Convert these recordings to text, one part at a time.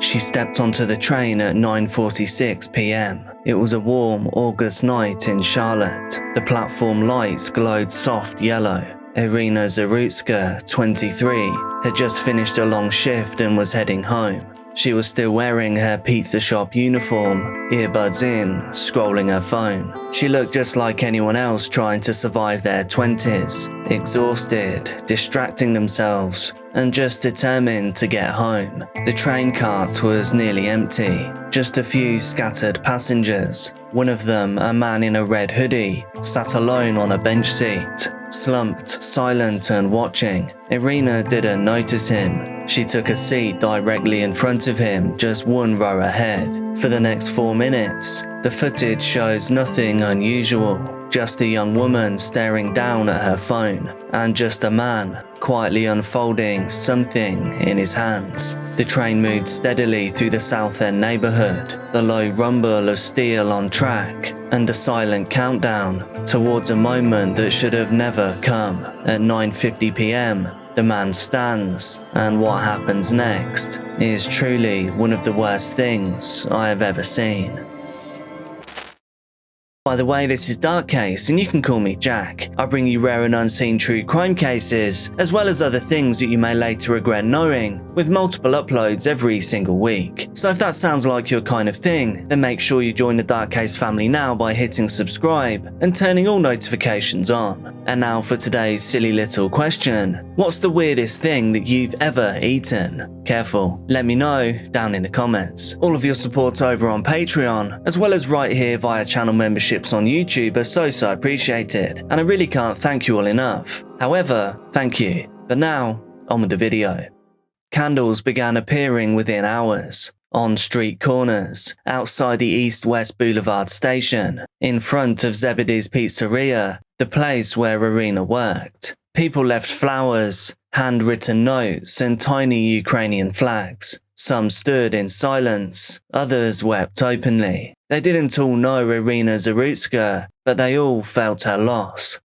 She stepped onto the train at 9:46 p.m. It was a warm August night in Charlotte. The platform lights glowed soft yellow. Iryna Zarutska, 23, had just finished a long shift and was heading home. She was still wearing her pizza shop uniform, earbuds in, scrolling her phone. She looked just like anyone else trying to survive their 20s, exhausted, distracting themselves, and just determined to get home. The train cart was nearly empty, just a few scattered passengers. One of them, a man in a red hoodie, sat alone on a bench seat, slumped, silent and watching. Iryna didn't notice him. She took a seat directly in front of him, just one row ahead. For the next 4 minutes, the footage shows nothing unusual. Just a young woman staring down at her phone, and just a man quietly unfolding something in his hands. The train moved steadily through the South End neighborhood, the low rumble of steel on track, and the silent countdown towards a moment that should have never come. At 9:50 p.m., the man stands, and what happens next is truly one of the worst things I have ever seen. By the way, this is Dark Case, and you can call me Jack. I bring you rare and unseen true crime cases, as well as other things that you may later regret knowing, with multiple uploads every single week. So if that sounds like your kind of thing, then make sure you join the Dark Case family now by hitting subscribe and turning all notifications on. And now for today's silly little question. What's the weirdest thing that you've ever eaten? Careful, let me know down in the comments. All of your support over on Patreon, as well as right here via channel memberships on YouTube, are so appreciated, and I really can't thank you all enough. However, thank you. But now, on with the video. Candles began appearing within hours. On street corners, outside the East-West Boulevard station, in front of Zebedee's Pizzeria, the place where Iryna worked. People left flowers, handwritten notes, and tiny Ukrainian flags. Some stood in silence, others wept openly. They didn't all know Iryna Zarutska, but they all felt her loss.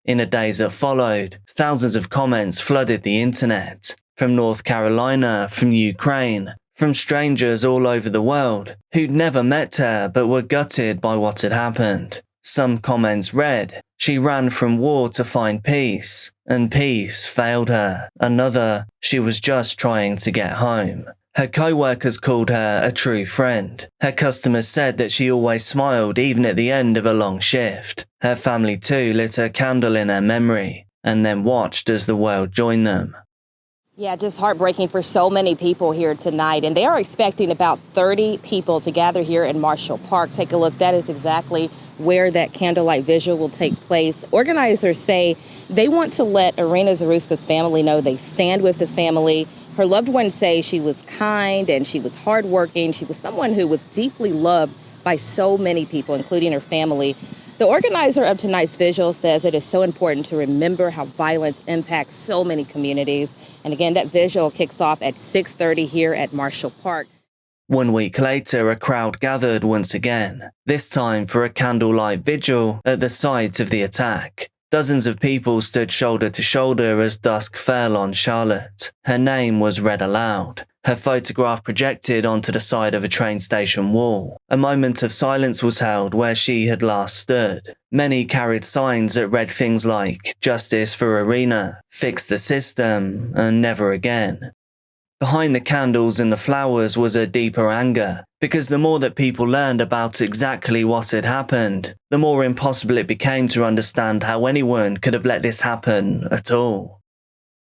In the days that followed, thousands of comments flooded the internet. From North Carolina, from Ukraine, from strangers all over the world who'd never met her but were gutted by what had happened. Some comments read, "She ran from war to find peace, and peace failed her." Another, "She was just trying to get home." Her co-workers called her a true friend. Her customers said that she always smiled even at the end of a long shift. Her family too lit a candle in her memory, and then watched as the world joined them. Yeah, just heartbreaking for so many people here tonight. And they are expecting about 30 people to gather here in Marshall Park. Take a look. That is exactly where that candlelight vigil will take place. Organizers say they want to let Iryna Zarutska's family know they stand with the family. Her loved ones say she was kind and she was hardworking. She was someone who was deeply loved by so many people, including her family. The organizer of tonight's vigil says it is so important to remember how violence impacts so many communities. And again, that vigil kicks off at 6:30 here at Marshall Park. 1 week later, a crowd gathered once again, this time for a candlelight vigil at the site of the attack. Dozens of people stood shoulder to shoulder as dusk fell on Charlotte. Her name was read aloud, her photograph projected onto the side of a train station wall. A moment of silence was held where she had last stood. Many carried signs that read things like, "Justice for Iryna," "Fix the system," and "Never again." Behind the candles and the flowers was a deeper anger, because the more that people learned about exactly what had happened, the more impossible it became to understand how anyone could have let this happen at all.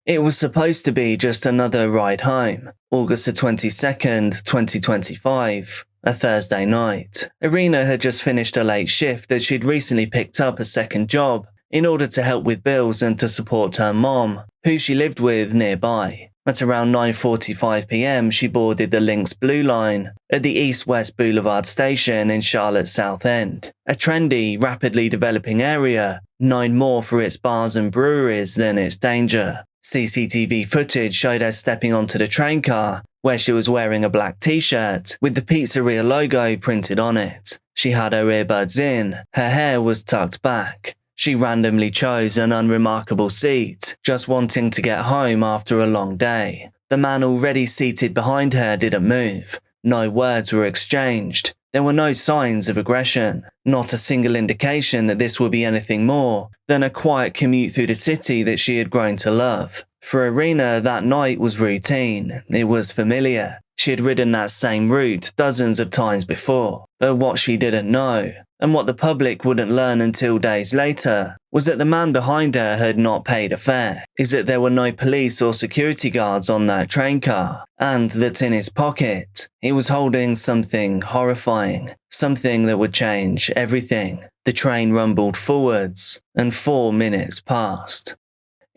It was supposed to be just another ride home, August the 22nd, 2025, a Thursday night. Iryna had just finished a late shift that she'd recently picked up a second job in order to help with bills and to support her mom, who she lived with nearby. At around 9:45 p.m, she boarded the Lynx Blue Line at the East-West Boulevard station in Charlotte's South End, a trendy, rapidly developing area, known more for its bars and breweries than its danger. CCTV footage showed her stepping onto the train car, where she was wearing a black t-shirt with the pizzeria logo printed on it. She had her earbuds in, her hair was tucked back. She randomly chose an unremarkable seat, just wanting to get home after a long day. The man already seated behind her didn't move. No words were exchanged. There were no signs of aggression, not a single indication that this would be anything more than a quiet commute through the city that she had grown to love. For Iryna, that night was routine. It was familiar. She had ridden that same route dozens of times before. But what she didn't know, and what the public wouldn't learn until days later, was that the man behind her had not paid a fare, is that there were no police or security guards on that train car, and that in his pocket, he was holding something horrifying, something that would change everything. The train rumbled forwards, and 4 minutes passed.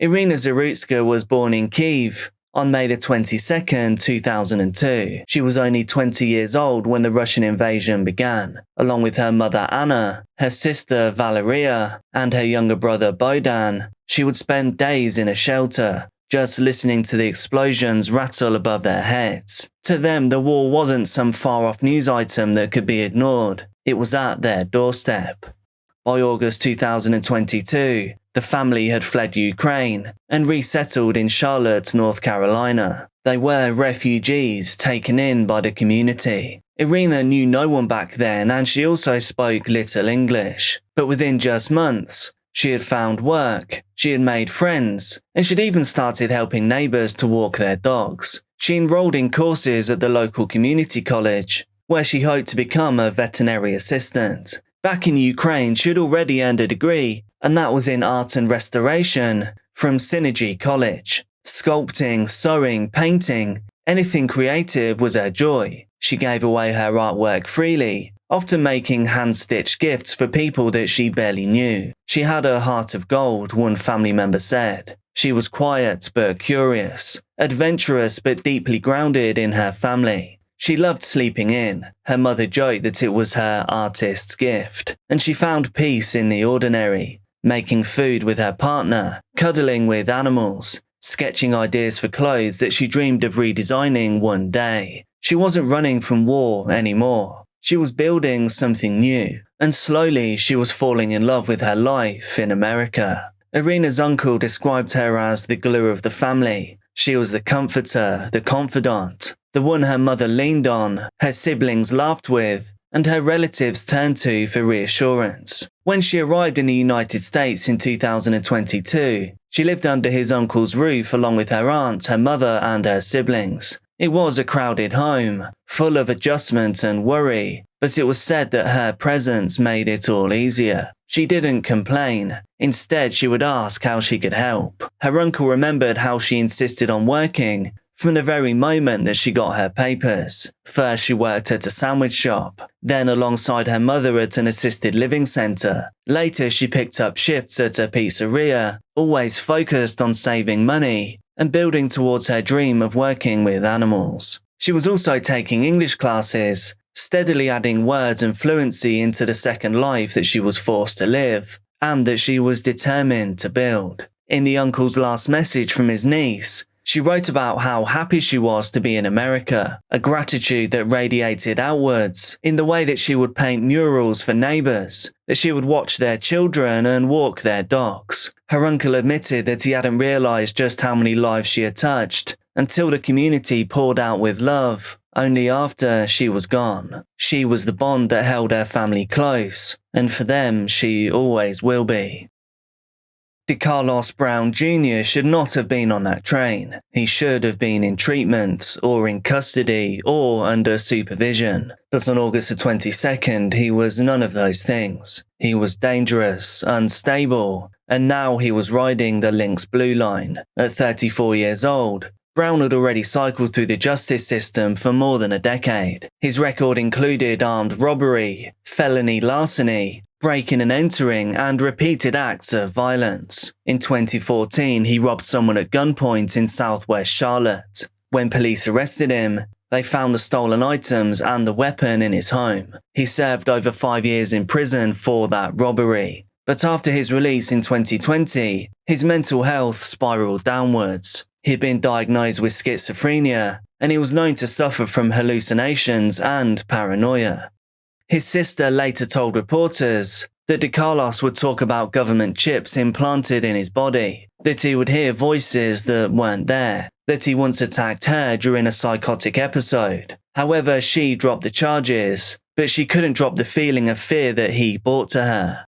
Iryna Zarutska was born in Kyiv on May 22nd, 2002. She was only 20 years old when the Russian invasion began. Along with her mother Anna, her sister Valeria, and her younger brother Bohdan, she would spend days in a shelter, just listening to the explosions rattle above their heads. To them, the war wasn't some far-off news item that could be ignored. It was at their doorstep. By August 2022, the family had fled Ukraine and resettled in Charlotte, North Carolina. They were refugees taken in by the community. Iryna knew no one back then, and she also spoke little English. But within just months, she had found work, she had made friends, and she'd even started helping neighbours to walk their dogs. She enrolled in courses at the local community college, where she hoped to become a veterinary assistant. Back in Ukraine, she'd already earned a degree, and that was in art and restoration from Synergy College. Sculpting, sewing, painting, anything creative was her joy. She gave away her artwork freely, often making hand-stitched gifts for people that she barely knew. She had a heart of gold, one family member said. She was quiet but curious, adventurous but deeply grounded in her family. She loved sleeping in. Her mother joked that it was her artist's gift, and she found peace in the ordinary, making food with her partner, cuddling with animals, sketching ideas for clothes that she dreamed of redesigning one day. She wasn't running from war anymore. She was building something new, and slowly she was falling in love with her life in America. Iryna's uncle described her as the glue of the family. She was the comforter, the confidant, the one her mother leaned on, her siblings laughed with, and her relatives turned to for reassurance. When she arrived in the United States in 2022, she lived under his uncle's roof along with her aunt, her mother, and her siblings. It was a crowded home, full of adjustment and worry, but it was said that her presence made it all easier. She didn't complain. Instead, she would ask how she could help. Her uncle remembered how she insisted on working from the very moment that she got her papers. First, she worked at a sandwich shop, then alongside her mother at an assisted living centre. Later, she picked up shifts at a pizzeria, always focused on saving money and building towards her dream of working with animals. She was also taking English classes, steadily adding words and fluency into the second life that she was forced to live, and that she was determined to build. In the uncle's last message from his niece, she wrote about how happy she was to be in America, a gratitude that radiated outwards in the way that she would paint murals for neighbours, that she would watch their children and walk their dogs. Her uncle admitted that he hadn't realised just how many lives she had touched until the community poured out with love, only after she was gone. She was the bond that held her family close, and for them she always will be. Decarlos Brown Jr. should not have been on that train. He should have been in treatment, or in custody, or under supervision. But on August the 22nd, he was none of those things. He was dangerous, unstable, and now he was riding the Lynx Blue Line. At 34 years old, Brown had already cycled through the justice system for more than a decade. His record included armed robbery, felony larceny, breaking and entering, and repeated acts of violence. In 2014, he robbed someone at gunpoint in southwest Charlotte. When police arrested him, they found the stolen items and the weapon in his home. He served over 5 years in prison for that robbery. But after his release in 2020, his mental health spiraled downwards. He'd been diagnosed with schizophrenia, and he was known to suffer from hallucinations and paranoia. His sister later told reporters that Decarlos would talk about government chips implanted in his body, that he would hear voices that weren't there, that he once attacked her during a psychotic episode. However, she dropped the charges, but she couldn't drop the feeling of fear that he brought to her.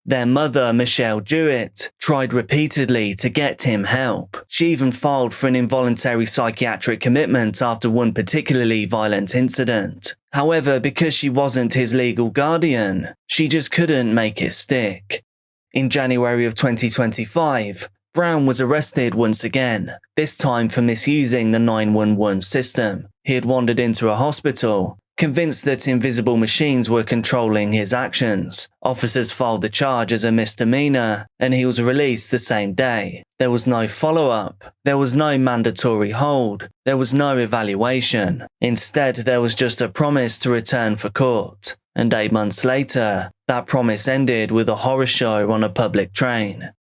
Their mother, Michelle Jewett, tried repeatedly to get him help. She even filed for an involuntary psychiatric commitment after one particularly violent incident. However, because she wasn't his legal guardian, she just couldn't make it stick. In January of 2025, Brown was arrested once again, this time for misusing the 911 system. He had wandered into a hospital, convinced that invisible machines were controlling his actions. Officers filed the charge as a misdemeanor, and he was released the same day. There was no follow-up. There was no mandatory hold. There was no evaluation. Instead, there was just a promise to return for court. And 8 months later, that promise ended with a horror show on a public train.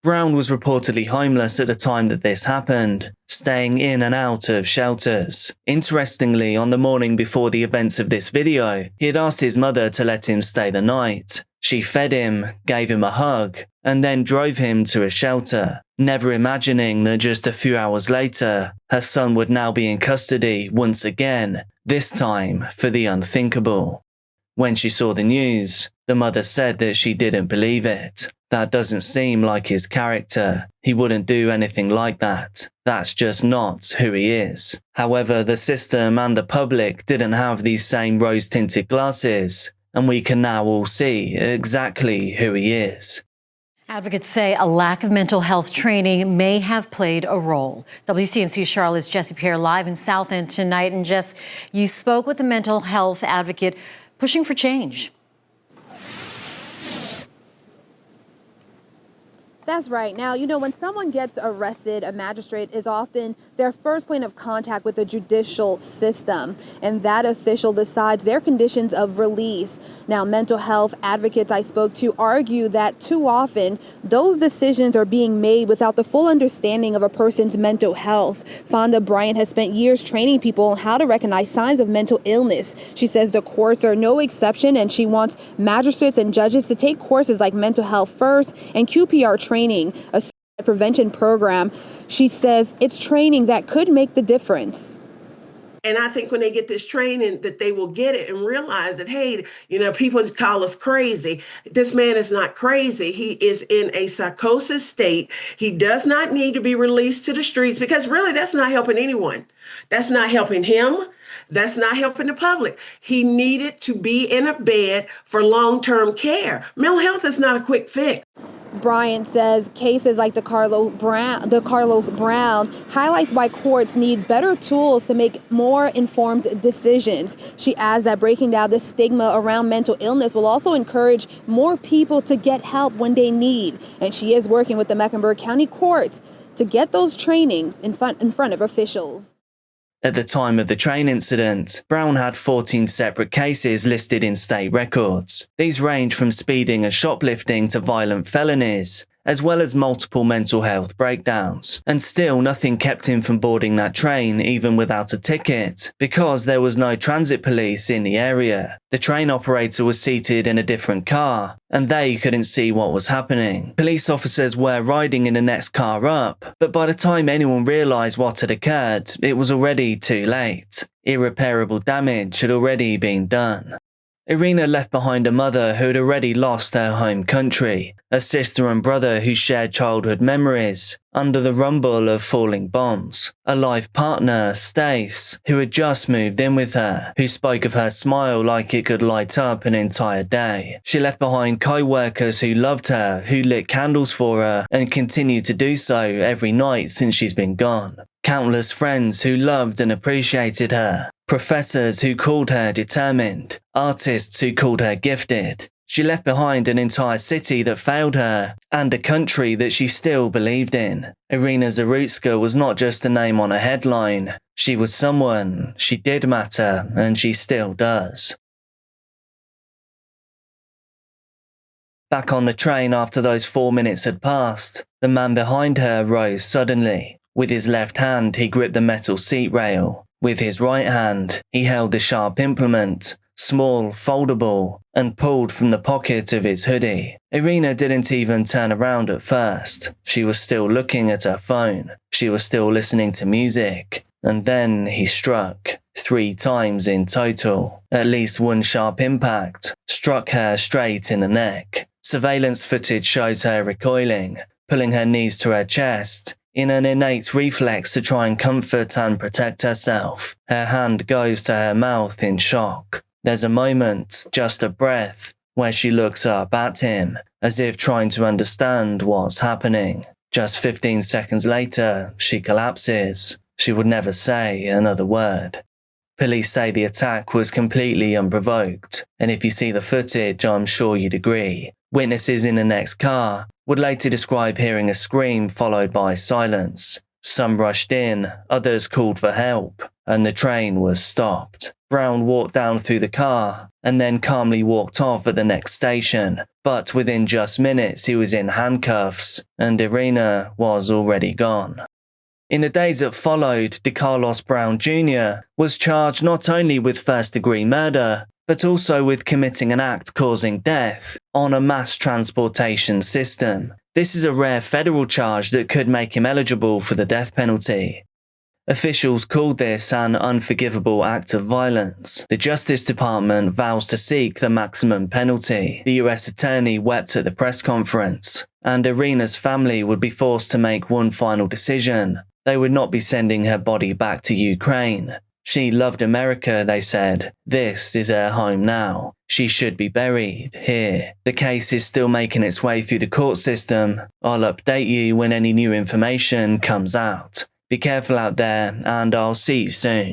Brown was reportedly homeless at the time that this happened, staying in and out of shelters. Interestingly, on the morning before the events of this video, he had asked his mother to let him stay the night. She fed him, gave him a hug, and then drove him to a shelter, never imagining that just a few hours later, her son would now be in custody once again, this time for the unthinkable. When she saw the news, the mother said that she didn't believe it. That doesn't seem like his character. He wouldn't do anything like that. That's just not who he is. However, the system and the public didn't have these same rose-tinted glasses, and we can now all see exactly who he is. Advocates say a lack of mental health training may have played a role. WCNC Charlotte's Jesse Pierre live in South End tonight. And Jess, you spoke with a mental health advocate pushing for change. That's right. Now, when someone gets arrested, a magistrate is often their first point of contact with the judicial system, and that official decides their conditions of release. Now, mental health advocates I spoke to argue that too often those decisions are being made without the full understanding of a person's mental health. Fonda Bryant has spent years training people on how to recognize signs of mental illness. She says the courts are no exception, and she wants magistrates and judges to take courses like Mental Health First and QPR training, a prevention program. She says it's training that could make the difference. And I think when they get this training that they will get it and realize that, hey, people call us crazy. This man is not crazy. He is in a psychosis state. He does not need to be released to the streets, because really that's not helping anyone. That's not helping him. That's not helping the public. He needed to be in a bed for long-term care. Mental health is not a quick fix. Bryant says cases like Decarlos Brown highlights why courts need better tools to make more informed decisions. She adds that breaking down the stigma around mental illness will also encourage more people to get help when they need. And she is working with the Mecklenburg County courts to get those trainings in front of officials. At the time of the train incident, Brown had 14 separate cases listed in state records. These range from speeding and shoplifting to violent felonies, as well as multiple mental health breakdowns. And still, nothing kept him from boarding that train even without a ticket, because there was no transit police in the area. The train operator was seated in a different car, and they couldn't see what was happening. Police officers were riding in the next car up, but by the time anyone realised what had occurred, it was already too late. Irreparable damage had already been done. Iryna left behind a mother who had already lost her home country, a sister and brother who shared childhood memories under the rumble of falling bombs, a life partner, Stace, who had just moved in with her, who spoke of her smile like it could light up an entire day. She left behind co-workers who loved her, who lit candles for her, and continue to do so every night since she's been gone. Countless friends who loved and appreciated her. Professors who called her determined. Artists who called her gifted. She left behind an entire city that failed her, and a country that she still believed in. Iryna Zarutska was not just a name on a headline. She was someone. She did matter, and she still does. Back on the train after those 4 minutes had passed, the man behind her rose suddenly. With his left hand, he gripped the metal seat rail. With his right hand, he held a sharp implement, small, foldable, and pulled from the pocket of his hoodie. Iryna didn't even turn around at first. She was still looking at her phone. She was still listening to music. And then he struck, 3 times in total. At least one sharp impact struck her straight in the neck. Surveillance footage shows her recoiling, pulling her knees to her chest, in an innate reflex to try and comfort and protect herself. Her hand goes to her mouth in shock. There's a moment, just a breath, where she looks up at him, as if trying to understand what's happening. Just 15 seconds later, she collapses. She would never say another word. Police say the attack was completely unprovoked, and if you see the footage, I'm sure you'd agree. Witnesses in the next car would later describe hearing a scream followed by silence. Some rushed in, others called for help, and the train was stopped. Brown walked down through the car and then calmly walked off at the next station, but within just minutes he was in handcuffs and Iryna was already gone. In the days that followed, Decarlos Brown Jr. was charged not only with first-degree murder, but also with committing an act causing death on a mass transportation system. This is a rare federal charge that could make him eligible for the death penalty. Officials called this an unforgivable act of violence. The Justice Department vows to seek the maximum penalty. The US attorney wept at the press conference, and Iryna's family would be forced to make one final decision. They would not be sending her body back to Ukraine. She loved America, they said. This is her home now. She should be buried here. The case is still making its way through the court system. I'll update you when any new information comes out. Be careful out there, and I'll see you soon.